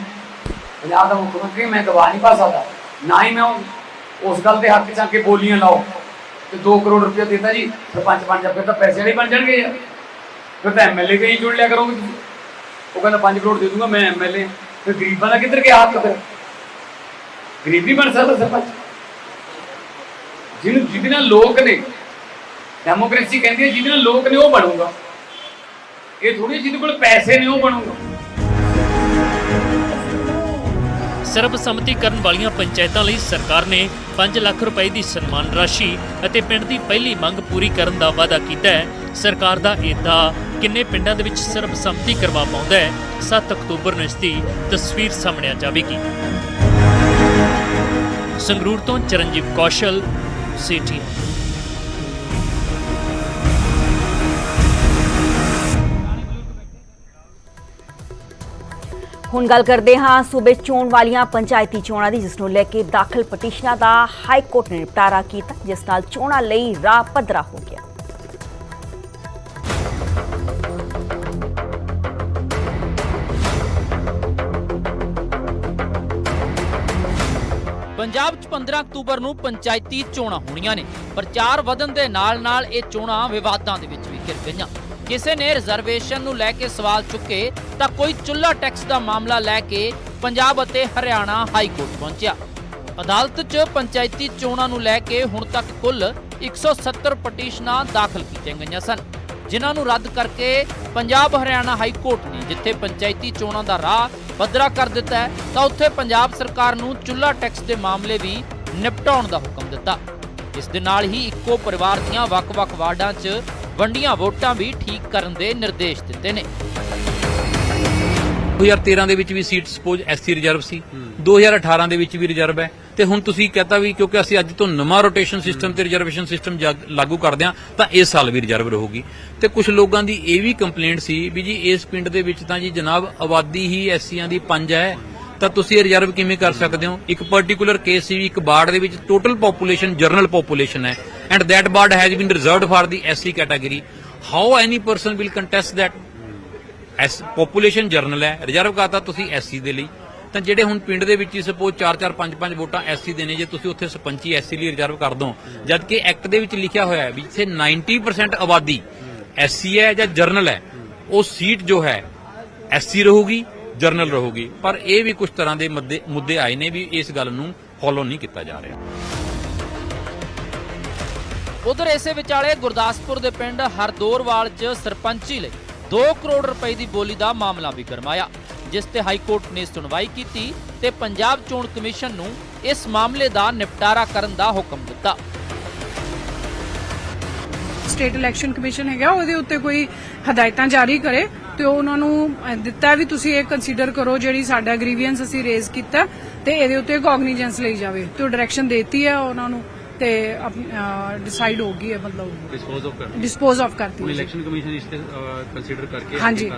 ਪੰਜਾਬ ਦਾ ਮੁੱਖ ਮੰਤਰੀ, ਮੈਂ ਦਬਾਅ ਨਹੀਂ ਪਾ ਸਕਦਾ। ਨਾ ਹੀ ਮੈਂ ਉਸ ਗੱਲ ਦੇ ਹੱਕ 'ਚ ਆ ਕੇ ਬੋਲੀਆਂ ਲਾਓ ਤੇ 2 ਕਰੋੜ ਰੁਪਇਆ ਦੇਤਾ ਜੀ ਸਰਪੰਚ ਬਣ ਜਾ, ਫਿਰ ਤਾਂ ਪੈਸੇ ਵਾਲੇ ਬਣ ਜਾਣਗੇ ਯਾਰ। ਫਿਰ ਤਾਂ ਐਮਐਲਏ ਤੇ ਹੀ ਜੁੜ ਲਿਆ ਕਰੋਗੇ ਤੁਸੀਂ। ਉਹ ਕਹਿੰਦਾ 5 ਕਰੋੜ ਦੇ ਦੂੰਗਾ ਮੈਂ ਐਮਐਲਏ, ਫਿਰ ਗਰੀਬਾਂ ਦਾ ਕਿੱਧਰ ਗਿਆ ਹੱਕ? ਫਿਰ ਗਰੀਬ ਨਹੀਂ ਬਣ ਸਕਦਾ ਸਰਪੰਚ। ਜਿਹਦੇ ਨਾਲ ਲੋਕ ਨੇ, ਡੈਮੋਕ੍ਰੇਸੀ ਕਹਿੰਦੀ ਹੈ ਜਿਹਦੇ ਨਾਲ ਲੋਕ ਨੇ ਉਹ ਬਣੂਗਾ। ਇਹ ਥੋੜੀ ਜਿਹਦੇ ਕੋਲ ਪੈਸੇ ਨੇ ਉਹ ਬਣੂਗਾ। ਸਰਬਸੰਮਤੀ ਕਰਨ ਵਾਲੀਆਂ ਪੰਚਾਇਤਾਂ ਲਈ ਸਰਕਾਰ ਨੇ 5 ਲੱਖ ਰੁਪਏ ਦੀ ਸਨਮਾਨ ਰਾਸ਼ੀ ਅਤੇ ਪਿੰਡ ਦੀ ਪਹਿਲੀ ਮੰਗ ਪੂਰੀ ਕਰਨ ਦਾ ਵਾਅਦਾ ਕੀਤਾ ਹੈ। ਸਰਕਾਰ ਦਾ ਇਹਦਾ ਕਿੰਨੇ ਪਿੰਡਾਂ ਦੇ ਵਿੱਚ ਸਰਬਸੰਮਤੀ ਕਰਵਾ ਪਾਉਂਦਾ ਹੈ, 7 ਅਕਤੂਬਰ ਨੂੰ ਇਸ ਦੀ ਤਸਵੀਰ ਸਾਹਮਣੇ ਆ ਜਾਵੇਗੀ। ਸੰਗਰੂਰ ਤੋਂ ਚਰਨਜੀਤ ਕੌਸ਼ਲ, ਸਿਟੀ। ਹੁਣ ਗੱਲ ਕਰਦੇ ਹਾਂ ਸੂਬੇ ਚੋਣ ਵਾਲੀਆਂ ਪੰਚਾਇਤੀ ਚੋਣਾਂ ਦੀ, ਜਿਸ ਨੂੰ ਲੈ ਕੇ ਦਾਖਲ ਪਟੀਸ਼ਨਾਂ ਦਾ ਹਾਈ ਕੋਰਟ ਨੇ ਨਿਪਟਾਰਾ ਕੀਤਾ, ਜਿਸ ਨਾਲ ਚੋਣਾਂ ਲਈ ਰਾਹ ਪੱਧਰਾ ਹੋ ਗਿਆ। ਪੰਜਾਬ 'ਚ 15 ਅਕਤੂਬਰ ਨੂੰ ਪੰਚਾਇਤੀ ਚੋਣਾਂ ਹੋਣੀਆਂ ਨੇ। ਪ੍ਰਚਾਰ ਵਧਣ ਦੇ ਨਾਲ-ਨਾਲ ਇਹ ਚੋਣਾਂ ਵਿਵਾਦਾਂ ਦੇ ਵਿੱਚ ਵੀ ਘਿਰ ਗਈਆਂ। ਕਿਸੇ ਨੇ ਰਿਜ਼ਰਵੇਸ਼ਨ ਨੂੰ ਲੈ ਕੇ ਸਵਾਲ ਚੁੱਕੇ ਤਾਂ ਕੋਈ ਚੁੱਲ੍ਹਾ ਟੈਕਸ ਦਾ ਮਾਮਲਾ ਲੈ ਕੇ ਪੰਜਾਬ ਅਤੇ ਹਰਿਆਣਾ ਹਾਈ ਕੋਰਟ ਪਹੁੰਚਿਆ। ਅਦਾਲਤ 'ਚ ਪੰਚਾਇਤੀ ਚੋਣਾਂ ਨੂੰ ਲੈ ਕੇ ਹੁਣ ਤੱਕ ਕੁੱਲ 170 ਪਟੀਸ਼ਨਾਂ ਦਾਖਲ ਕੀਤੀਆਂ ਗਈਆਂ ਸਨ, ਜਿਨ੍ਹਾਂ ਨੂੰ ਰੱਦ ਕਰਕੇ ਪੰਜਾਬ ਹਰਿਆਣਾ ਹਾਈ ਕੋਰਟ ਨੇ ਜਿੱਥੇ ਪੰਚਾਇਤੀ ਚੋਣਾਂ ਦਾ ਰਾਹ ਪੱਧਰਾ ਕਰ ਦਿੱਤਾ ਹੈ ਤਾਂ ਉੱਥੇ ਪੰਜਾਬ ਸਰਕਾਰ ਨੂੰ ਚੁੱਲ੍ਹਾ ਟੈਕਸ ਦੇ ਮਾਮਲੇ ਵੀ ਨਿਪਟਾਉਣ ਦਾ ਹੁਕਮ ਦਿੱਤਾ। ਇਸ ਦੇ ਨਾਲ ਹੀ ਇੱਕੋ ਪਰਿਵਾਰ ਦੀਆਂ ਵੱਖ-ਵੱਖ ਵਾਰਡਾਂ 'ਚ ਵੰਡੀਆਂ ਵੋਟਾਂ ਵੀ ਠੀਕ ਕਰਨ ਦੇ ਨਿਰਦੇਸ਼ ਦਿੱਤੇ ਨੇ। 2013 ਦੇ ਵਿੱਚ ਵੀ ਸੀਟ ਸਪੋਜ਼ ਐਸਸੀ ਰਿਜ਼ਰਵ ਸੀ, 2018 ਦੇ ਵਿੱਚ ਵੀ ਰਿਜ਼ਰਵ ਹੈ, ਤੇ ਹੁਣ ਤੁਸੀਂ ਕਹਤਾ ਵੀ ਕਿਉਂਕਿ ਅਸੀਂ ਅੱਜ ਤੋਂ ਨਵਾਂ ਰੋਟੇਸ਼ਨ ਸਿਸਟਮ ਤੇ ਰਿਜ਼ਰਵੇਸ਼ਨ ਸਿਸਟਮ ਲਾਗੂ ਕਰਦੇ ਹਾਂ ਤਾਂ ਇਸ ਸਾਲ ਵੀ ਰਿਜ਼ਰਵ ਰਹੂਗੀ। ਤੇ ਕੁਝ ਲੋਕਾਂ ਦੀ ਇਹ ਵੀ ਕੰਪਲੇਂਟ ਸੀ ਵੀ ਜੀ ਇਸ ਪਿੰਡ ਦੇ ਵਿੱਚ ਤਾਂ ਜੀ ਜਨਾਬ ਆਬਾਦੀ ਹੀ ਐਸਸੀਆਂ ਦੀ 5 ਹੈ, ਤਾਂ ਤੁਸੀਂ ਇਹ ਰਿਜ਼ਰਵ ਕਿਵੇਂ ਕਰ ਸਕਦੇ ਹੋ? ਇੱਕ ਪਾਰਟਿਕੂਲਰ ਕੇਸ ਸੀ ਵੀ ਇੱਕ ਵਾਰਡ ਦੇ ਵਿੱਚ ਟੋਟਲ ਪੋਪੂਲੇਸ਼ਨ ਜਨਰਲ ਪੋਪੂਲੇਸ਼ਨ ਹੈ and that ward has been reserved for the SC category. How any person will contest that? Population general ਹੈ, ਰਿਜ਼ਰਵ ਕਰਤਾ ਤੁਸੀਂ ਐਸਸੀ ਦੇ ਲਈ, ਤਾਂ ਜਿਹੜੇ ਹੁਣ ਪਿੰਡ ਦੇ ਵਿੱਚ ਸਪੋਜ਼ 4-4 5-5 ਵੋਟਾਂ ਐਸਸੀ ਦੇ ਨੇ, ਜੇ ਤੁਸੀਂ ਉੱਥੇ ਸਰਪੰਚੀ ਐਸਸੀ ਲਈ ਰਿਜ਼ਰਵ ਕਰ ਦੋ, ਜਦਕਿ ਐਕਟ ਦੇ ਵਿੱਚ ਲਿਖਿਆ ਹੋਇਆ ਹੈ ਵੀ ਜਿੱਥੇ 90% ਆਬਾਦੀ ਐਸਸੀ ਹੈ ਜਾਂ ਜਰਨਲ ਹੈ ਉਹ ਸੀਟ ਜੋ ਹੈ ਐਸਸੀ ਰਹੂਗੀ, ਜਰਨਲ ਰਹੂਗੀ। ਪਰ ਇਹ ਵੀ ਕੁਝ ਤਰ੍ਹਾਂ ਦੇ ਮੁੱਦੇ ਆਏ ਨੇ ਵੀ ਇਸ ਗੱਲ ਨੂੰ ਫੋਲੋ ਨਹੀਂ ਕੀਤਾ ਜਾ ਰਿਹਾ। ਉਧਰ ਇਸੇ ਵਿਚਾਲੇ ਗੁਰਦਾਸਪੁਰ ਦੇ ਪਿੰਡ ਹਰਦੋਰਵਾਲ 'ਚ ਸਰਪੰਚੀ ਲਈ 2 ਕਰੋੜ ਰੁਪਏ ਦੀ ਬੋਲੀ ਦਾ ਮਾਮਲਾ ਵੀ ਗਰਮਾਇਆ, ਜਿਸ ਤੇ ਹਾਈ ਕੋਰਟ ਨੇ ਸੁਣਵਾਈ ਕੀਤੀ ਤੇ ਪੰਜਾਬ ਚੋਣ ਕਮਿਸ਼ਨ ਨੂੰ ਇਸ ਮਾਮਲੇ ਦਾ ਨਿਪਟਾਰਾ ਕਰਨ ਦਾ ਹੁਕਮ ਦਿੱਤਾ। ਸਟੇਟ ਇਲੈਕਸ਼ਨ ਕਮਿਸ਼ਨ ਹੈਗਾ ਉਹਦੇ ਉੱਤੇ ਕੋਈ ਹਦਾਇਤਾਂ ਜਾਰੀ ਕਰੇ ਤੇ ਉਹਨਾਂ ਨੂੰ ਦਿੱਤਾ ਵੀ ਤੁਸੀਂ ਇਹ ਕੰਸੀਡਰ ਕਰੋ ਜਿਹੜੀ ਸਾਡਾ ਗ੍ਰੀਵੀਅੰਸ ਅਸੀਂ ਰੇਜ਼ ਕੀਤਾ ਤੇ ਇਹਦੇ ਉੱਤੇ ਕੌਗਨੀਜੈਂਸ ਲਈ ਜਾਵੇ ਤੇ ਡਾਇਰੈਕਸ਼ਨ ਦੇਤੀ ਹੈ ਉਹਨਾਂ ਨੂੰ ਤੇ ਡਿਸਾਈਡ ਹੋ ਗਈ ਹੈ, ਮਤਲਬ ਡਿਸਪੋਜ਼ ਆਫ ਕਰਤੀ ਇਲੈਕਸ਼ਨ ਕਮਿਸ਼ਨ ਇਸ ਤੇ ਕੰਸੀਡਰ ਕਰਕੇ ਹਾਂਜੀ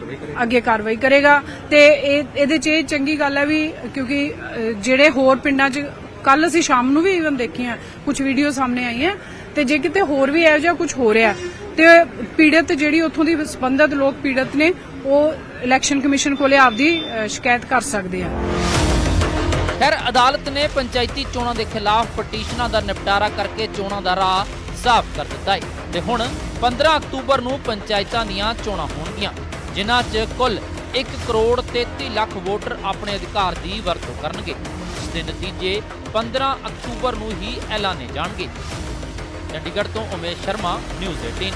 ਅੱਗੇ ਕਾਰਵਾਈ ਕਰੇਗਾ। ਤੇ ਇਹਦੇ 'ਚ ਇਹ ਚੰਗੀ ਗੱਲ ਹੈ ਵੀ ਕਿਉਂਕਿ ਜਿਹੜੇ ਹੋਰ ਪਿੰਡਾਂ 'ਚ ਕੱਲ ਅਸੀਂ ਸ਼ਾਮ ਨੂੰ ਵੀ ਇਵਨ ਦੇਖੀਆਂ ਕੁਝ ਵੀਡੀਓ ਸਾਹਮਣੇ ਆਈਆਂ ਤੇ ਜੇ ਕਿਤੇ ਹੋਰ ਵੀ ਇਹੋ ਜਿਹਾ ਕੁਝ ਹੋ ਰਿਹਾ ਤੇ ਪੀੜਤ ਜਿਹੜੀ ਉੱਥੋਂ ਦੀ ਸੰਬੰਧਿਤ ਲੋਕ ਪੀੜਤ ਨੇ ਉਹ ਇਲੈਕਸ਼ਨ ਕਮਿਸ਼ਨ ਕੋਲੇ ਆਪਦੀ ਸ਼ਿਕਾਇਤ ਕਰ ਸਕਦੇ ਆ। ਖੈਰ ਅਦਾਲਤ ਨੇ ਪੰਚਾਇਤੀ ਚੋਣਾਂ ਦੇ ਖਿਲਾਫ ਪਟੀਸ਼ਨਾਂ ਦਾ ਨਿਪਟਾਰਾ ਕਰਕੇ ਚੋਣਾਂ ਦਾ ਰਾਹ ਸਾਫ਼ ਕਰ ਦਿੱਤਾ ਹੈ ਤੇ ਹੁਣ 15 ਅਕਤੂਬਰ ਨੂੰ ਪੰਚਾਇਤਾਂ ਦੀਆਂ ਚੋਣਾਂ ਹੋਣਗੀਆਂ, ਜਿਨ੍ਹਾਂ 'ਚ ਕੁੱਲ 1 ਕਰੋੜ 33 ਲੱਖ ਵੋਟਰ ਆਪਣੇ ਅਧਿਕਾਰ ਦੀ ਵਰਤੋਂ ਕਰਨਗੇ। ਇਸ ਦੇ ਨਤੀਜੇ 15 ਅਕਤੂਬਰ ਨੂੰ ਹੀ ਐਲਾਨੇ ਜਾਣਗੇ। ਚੰਡੀਗੜ੍ਹ ਤੋਂ ਉਮੇਸ਼ ਸ਼ਰਮਾ, ਨਿਊਜ਼ 18।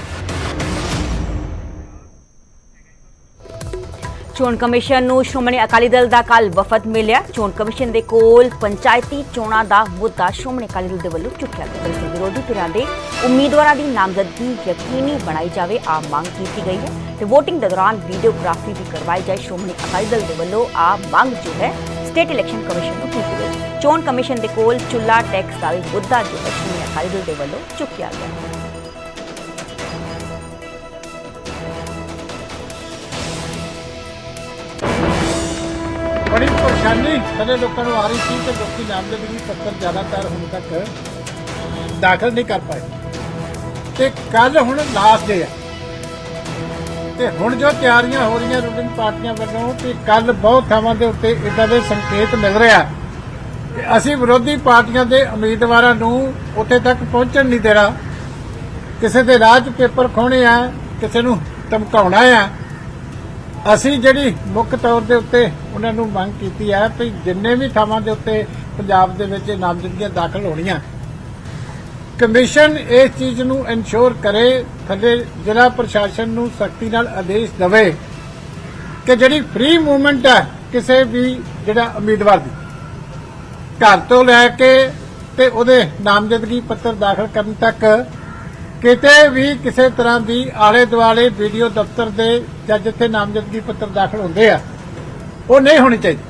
ਚੋਣ ਕਮਿਸ਼ਨ ਨੂੰ ਸ਼੍ਰੋਮਣੀ ਅਕਾਲੀ ਦਲ ਦਾ ਕੱਲ ਵਫਦ ਮਿਲਿਆ। ਚੋਣ ਕਮਿਸ਼ਨ ਦੇ ਕੋਲ ਪੰਚਾਇਤੀ ਚੋਣਾਂ ਦਾ ਮੁੱਦਾ ਸ਼੍ਰੋਮਣੀ ਅਕਾਲੀ ਦਲ ਦੇ ਵੱਲੋਂ ਚੁੱਕਿਆ ਗਿਆ। ਦਰਅਸਲ ਵਿਰੋਧੀ ਧਿਰਾਂ ਦੇ ਉਮੀਦਵਾਰਾਂ ਦੀ ਨਾਮਜ਼ਦਗੀ ਯਕੀਨੀ ਬਣਾਈ ਜਾਵੇ ਆ ਮੰਗ ਕੀਤੀ ਗਈ ਹੈ ਤੇ VOTING ਦੇ ਦੌਰਾਨ ਵੀਡੀਓਗ੍ਰਾਫੀ ਵੀ ਕਰਵਾਈ ਜਾਏ। ਸ਼੍ਰੋਮਣੀ ਅਕਾਲੀ ਦਲ ਦੇ ਵੱਲੋਂ ਆ ਮੰਗ ਜੋ ਹੈ ਸਟੇਟ ਇਲੈਕਸ਼ਨ ਕਮਿਸ਼ਨ ਨੂੰ ਕੀਤੀ ਗਈ। ਚੋਣ ਕਮਿਸ਼ਨ ਦੇ ਕੋਲ ਚੁੱਲ੍ਹਾ ਟੈਕਸ ਦਾ ਵੀ ਮੁੱਦਾ ਜੋ ਹੈ ਸ਼੍ਰੋਮਣੀ ਅਕਾਲੀ ਦਲ ਦੇ ਵੱਲੋਂ ਚੁੱਕਿਆ ਗਿਆ। ਬੜੀ ਪਰੇਸ਼ਾਨੀ ਸਾਡੇ ਲੋਕਾਂ ਨੂੰ ਆ ਰਹੀ ਸੀ ਤੇ ਲੋਕੀ ਨਾਮਜ਼ਦਗੀ ਪੱਤਰ ਜ਼ਿਆਦਾਤਰ ਹੁਣ ਤੱਕ ਦਾਖਲ ਨਹੀਂ ਕਰ ਪਾਏ ਤੇ ਕੱਲ ਹੁਣ ਲਾਸਟ ਡੇ ਹੈ ਤੇ ਹੁਣ ਜੋ ਤਿਆਰੀਆਂ ਹੋ ਰਹੀਆਂ ਰੂਲਿੰਗ ਪਾਰਟੀਆਂ ਵੱਲੋਂ ਤੇ ਕੱਲ ਬਹੁਤ ਥਾਵਾਂ ਦੇ ਉੱਤੇ ਇਦਾਂ ਦੇ ਸੰਕੇਤ ਮਿਲ ਰਿਹਾ ਕਿ ਅਸੀਂ ਵਿਰੋਧੀ ਪਾਰਟੀਆਂ ਦੇ ਉਮੀਦਵਾਰਾਂ ਨੂੰ ਉੱਥੇ ਤੱਕ ਪਹੁੰਚਣ ਨਹੀਂ ਦੇਣਾ, ਕਿਸੇ ਦੇ ਰਾਹ 'ਚ ਪੇਪਰ ਖੋਹਣੇ ਆ, ਕਿਸੇ ਨੂੰ ਧਮਕਾਉਣਾ ਆ। ਅਸੀਂ ਜਿਹੜੀ ਮੁੱਖ ਤੌਰ ਦੇ ਉੱਤੇ ਉਹਨਾਂ ਨੂੰ ਮੰਗ ਕੀਤੀ ਹੈ ਕਿ ਜਿੰਨੇ ਵੀ ਥਾਵਾਂ ਦੇ ਉੱਤੇ ਪੰਜਾਬ ਦੇ ਵਿੱਚ ਨਾਮਜ਼ਦਗੀਆਂ ਦਾਖਲ ਹੋਣੀਆਂ, ਕਮਿਸ਼ਨ ਇਸ ਚੀਜ਼ ਨੂੰ ਇਨਸ਼ੋਰ ਕਰੇ, ਥੱਲੇ ਜ਼ਿਲ੍ਹਾ ਪ੍ਰਸ਼ਾਸਨ ਨੂੰ ਸਖਤੀ ਨਾਲ ਆਦੇਸ਼ ਦੇਵੇ ਕਿ ਜਿਹੜੀ ਫ੍ਰੀ ਮੂਵਮੈਂਟ ਹੈ ਕਿਸੇ ਵੀ ਜਿਹੜਾ ਉਮੀਦਵਾਰ ਦੀ ਘਰ ਤੋਂ ਲੈ ਕੇ ਤੇ ਉਹਦੇ ਨਾਮਜ਼ਦਗੀ ਪੱਤਰ ਦਾਖਲ ਕਰਨ ਤੱਕ ਕਿਤੇ ਵੀ ਕਿਸੇ ਤਰ੍ਹਾਂ ਦੀ ਆਲੇ ਦੁਆਲੇ ਵੀਡੀਓ ਦਫ਼ਤਰ ਦੇ ਜਾਂ ਜਿੱਥੇ ਨਾਮਜ਼ਦਗੀ ਪੱਤਰ ਦਾਖਲ ਹੁੰਦੇ ਆ ਉਹ ਨਹੀਂ ਹੋਣੀ ਚਾਹੀਦੀ।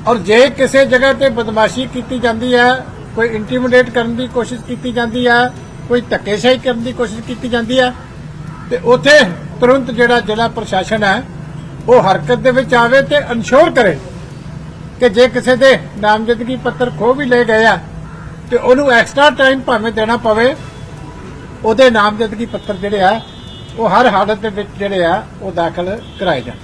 ਔਰ ਜੇ ਕਿਸੇ ਜਗ੍ਹਾ ਤੇ ਬਦਮਾਸ਼ੀ ਕੀਤੀ ਜਾਂਦੀ ਹੈ, ਕੋਈ ਇੰਟੀਮੀਡੇਟ ਕਰਨ ਦੀ ਕੋਸ਼ਿਸ਼ ਕੀਤੀ ਜਾਂਦੀ ਹੈ, ਕੋਈ ਧੱਕੇਸ਼ਾਹੀ ਕਰਨ ਦੀ ਕੋਸ਼ਿਸ਼ ਕੀਤੀ ਜਾਂਦੀ ਹੈ ਤੇ ਉੱਥੇ ਤੁਰੰਤ ਜਿਹੜਾ ਜ਼ਿਲ੍ਹਾ ਪ੍ਰਸ਼ਾਸਨ ਹੈ ਉਹ ਹਰਕਤ ਦੇ ਵਿੱਚ ਆਵੇ ਤੇ ਇਨਸ਼ੋਰ ਕਰੇ ਕਿ ਜੇ ਕਿਸੇ ਦੇ ਨਾਮਜ਼ਦਗੀ ਪੱਤਰ ਖੋਹ ਵੀ ਲਏ ਗਏ ਆ ਤੇ ਉਹਨੂੰ ਐਕਸਟਰਾ ਟਾਈਮ ਭਾਵੇਂ ਦੇਣਾ ਪਵੇ, ਉਹਦੇ ਨਾਮਜ਼ਦਗੀ ਪੱਤਰ ਜਿਹੜੇ ਆ ਉਹ ਹਰ ਹਾਲਤ ਦੇ ਵਿੱਚ ਜਿਹੜੇ ਆ ਉਹ ਦਾਖਲ ਕਰਾਏ ਜਾਣ।